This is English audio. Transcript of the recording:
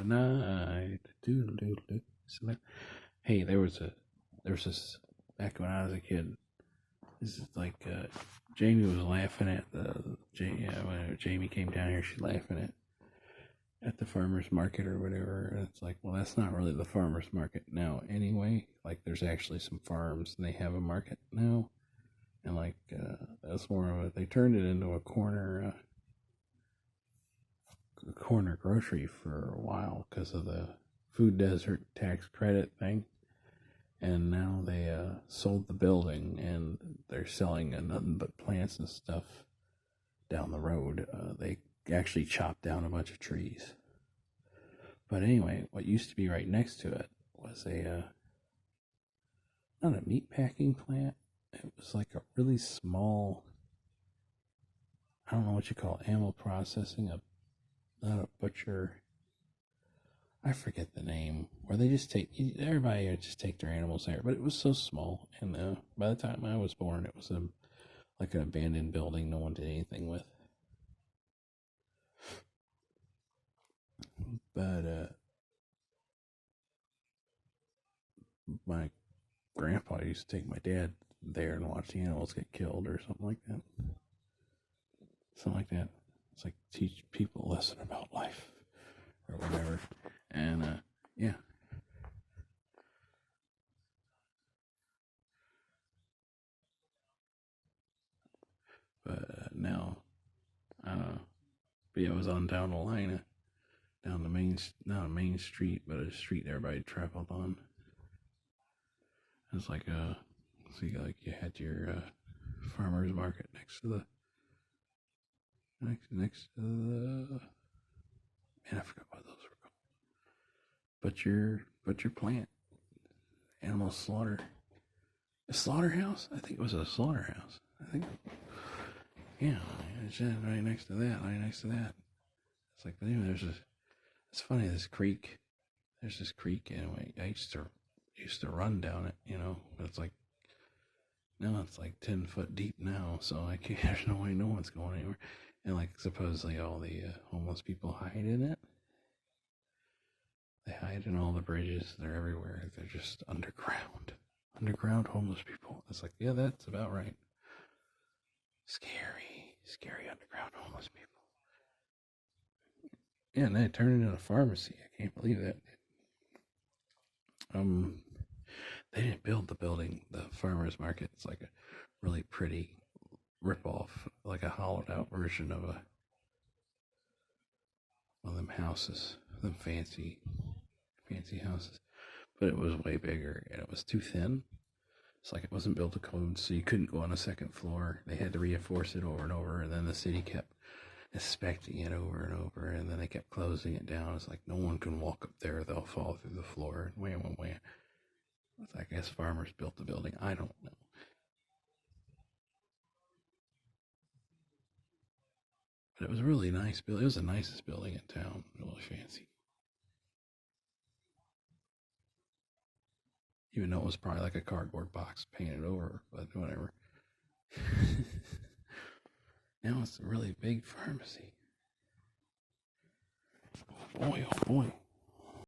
night. Hey, there was this back when I was a kid. This is like Jamie was laughing at when Jamie came down here. She's laughing at the farmers market or whatever. And it's like, well, that's not really the farmers market now anyway. Like, there's actually some farms and they have a market now, and like that's more of a. They turned it into a corner grocery for a while because of the food desert tax credit thing. And now they sold the building and they're selling nothing but plants and stuff down the road. They actually chopped down a bunch of trees. But anyway, what used to be right next to it was not a meat packing plant. It was like a really small, I don't know what you call it, animal processing, not a butcher. I forget the name, where they just everybody just take their animals there, but it was so small, and by the time I was born, it was like an abandoned building no one did anything with. But my grandpa used to take my dad there and watch the animals get killed or something like that. Something like that. It's like teach people a lesson about life or whatever. And yeah. But now, but yeah, I was on down the line, down the not a main street, but a street everybody traveled on. It's like so you had your farmers market next to next to the, man, I forgot what those were called. Butcher plant, animal slaughter, a slaughterhouse. I think it was a slaughterhouse. I think, yeah, it's right next to that. Right next to that. It's like, anyway, it's funny. There's this creek anyway. I used to run down it, but it's like, now it's like 10 foot deep now, so I can't. There's no way no one's going anywhere. And like supposedly all the homeless people hide in it. They hide in all the bridges. They're everywhere. They're just underground. Underground homeless people. It's like, yeah, that's about right. Scary underground homeless people. Yeah, and they turned it into a pharmacy. I can't believe that. They didn't build the building. The farmers market. It's like a really pretty ripoff, like a hollowed out version of one of them houses, them fancy houses. But it was way bigger and it was too thin. It's like it wasn't built to code, so you couldn't go on a second floor. They had to reinforce it over and over, and then the city kept inspecting it over and over, and then they kept closing it down. It's like no one can walk up there; they'll fall through the floor. Wham, wham, wham. It's like, I guess farmers built the building. I don't know, but it was a really nice building. It was the nicest building in town. Really fancy, even though it was probably like a cardboard box painted over. But whatever. Now it's a really big pharmacy. Oh boy, oh boy.